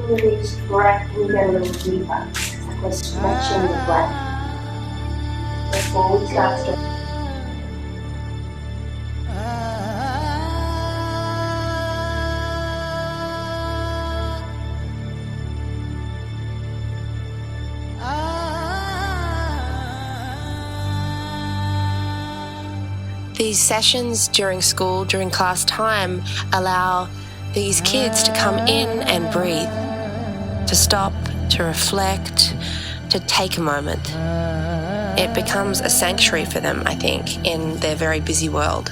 Release breath and get a little deeper. Like we're stretching the breath before we start stretching. These sessions during school, during class time, allow these kids to come in and breathe, to stop, to reflect, to take a moment. It becomes a sanctuary for them, I think, in their very busy world.